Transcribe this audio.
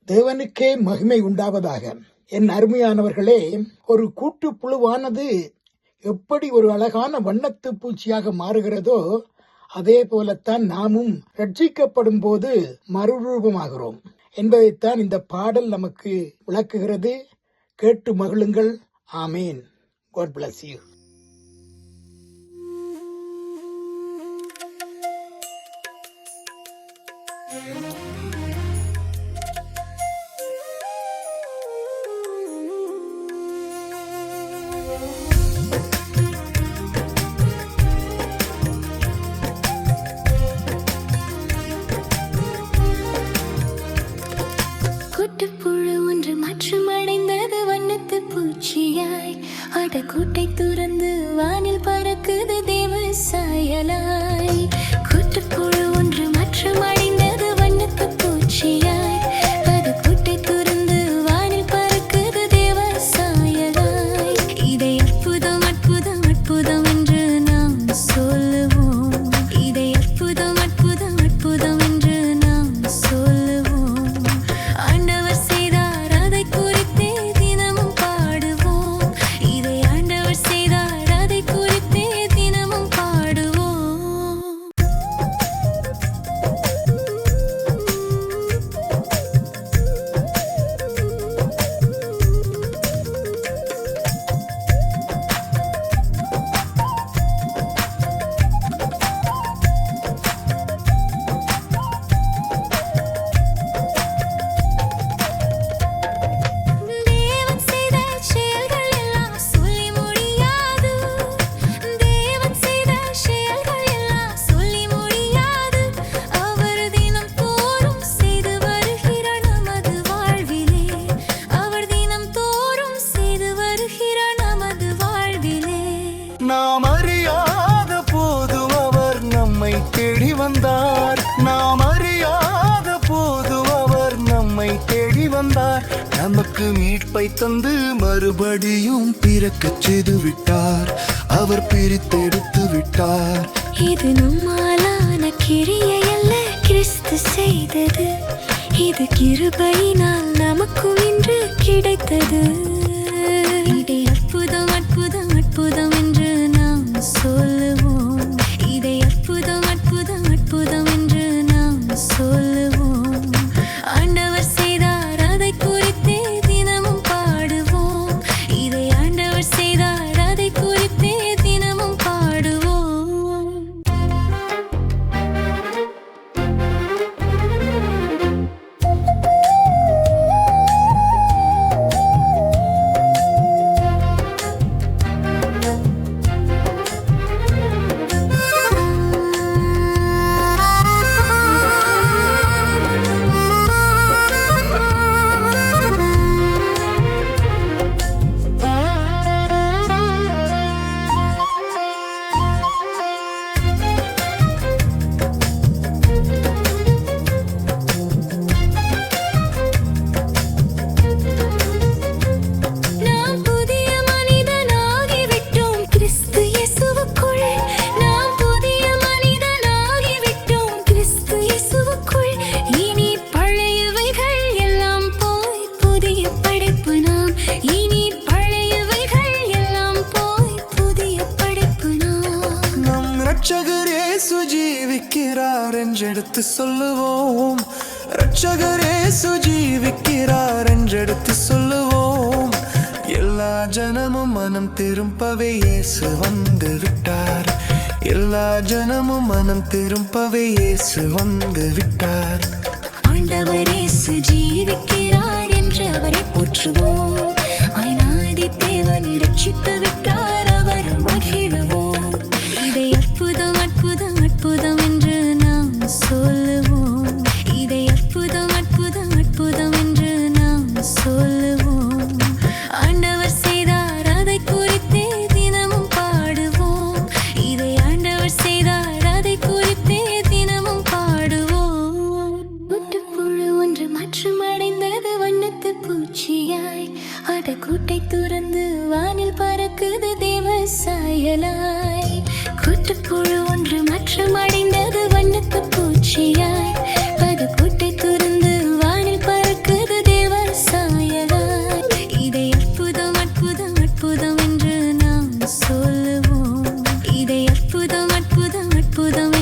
தேவனுக்கே மகிமை உண்டாவதாக. என் அருமையானவர்களே, ஒரு கூட்டு புழுவானது எப்படி ஒரு அழகான வண்ணத்து பூச்சியாக மாறுகிறதோ அதே போலத்தான் நாமும் ரட்சிக்கப்படும் போது மறுரூபமாகிறோம் என்பதைத்தான் இந்த பாடல் நமக்கு விளக்குகிறது. கேட்டு மகிழுங்கள். ஆமேன். God bless you. கூட்டுப்புழு ஒன்று மாற்றமடைந்தது வண்ணத்து பூச்சியாய். அட கூட்டை துறந்து வானில் பறக்குது தேவ சாயலாய். கூட்டுப்புழு ஒன்று மாற்றமடைந்தது வண்ணத்து பூச்சியாய். அது கூட்டை துறந்து வானில் பறக்குது தேவ சாயலாய். இதை அற்புதம் அற்புதம் அற்புதம் என்று நாம் சொல்லுவோம். இதை அற்புதம் அற்புதம் அற்புதம் என்று நாம் சொல்லுவோம். ஆண்டவர் செய்தார், அதை குறித்தே தினமும் பாடுவோம். இதை ஆண்டவர் செய்தார், அதை குறித்தே தினமும் பாடுவோம். தேவன் செய்த செயல்கள் எல்லாம் சொல்லி முடியாது. தேவன் செய்த செயல்கள் எல்லாம் சொல்லி முடியாது. அவர் தினம் தோறும் செய்து வருகிறார் நமது வாழ்விலே. அவர் தினம் தோறும் செய்து வருகிறார் நமது வாழ்விலே. நாம் அறியாத போதும் அவர் நம்மை தேடி வந்தார். நாம் அறியாத போதும் அவர் நம்மை தேடி வந்தார். நமக்கு மீட்பை தந்து மறுபடியும் பிறக்கச் செய்து விட்டார். அவர் பிரித்தெடுத்து விட்டார். இது நம்மாலான கிரியை அல்ல, கிறிஸ்து செய்தது. இது கிருபையினால் நமக்கும் இன்று கிடைத்தது. இதை அற்புதம் அற்புதம் அற்புதம் என்று நாம் சொல்லுவோம். இதை அற்புதம் அற்புதம் அற்புதம் என்று நாம் சொல்லுவோம். ஆண்டவர் செய்தார், அதை குறித்தே தினமும் பாடுவோம். இதை ஆண்டவர் செய்தார், அதை குறித்தே தினமும் பாடுவோம். நாம் புதிய மனிதனாகிவிட்டோம் கிறிஸ்து இயேசுவுக்குள். நாம் புதிய மனிதனாகிவிட்டோம் கிறிஸ்து இயேசுவுக்குள். இனி பழையவைகள் எல்லாம் போய் புதிய படைப்பு நாம். இனி பழையவைகள் எல்லாம் போய் புதிய படைப்பு நாம். நம் இரட்சகர் இயேசு ஜீவிக்கிறார் என்றெடுத்து சொல்லுவோம். இரட்சகர் இயேசு ஜீவிக்கிறார் என்றெடுத்து சொல்லுவோம். எல்லா ஜனமும் மனம் திரும்பவே இயேசு வந்து விட்டார். எல்லா ஜனமும் மனம் திரும்பவே இயேசு வந்து விட்டார். ஆண்டவர் இயேசு ஜீவிக்கிறார் என்று அவரை போற்றுவோம். ஆனாதி தேவன் ரட்சித்து விட்டார், அவர் மகிழ்வோம். இதை அற்புதம் அற்புதம் அற்புதம் என்று நாம் சொல்லுவோம். இதை அற்புதம் அற்புதம் அற்புதம் என்று நாம் சொல்லுவோம். ஆண்டவர் செய்தார், அதை குறித்தே தினமும் பாடுவோம். இதை ஆண்டவர் செய்தார், அதை குறித்தே தினமும் பாடுவோம். கூட்டுப்புழு ஒன்று மாற்றமடைந்தது வண்ணத்து பூச்சியாய். அட கூட்டை துறந்து வானில் பறக்குது தேவ சாயலாய். கூட்டுப்புழு ஒன்று மாற்றமடைந்தது வண்ணத்து பூச்சியாய். அது கூட்டை துறந்து வானில் பறக்குது அற்புதம்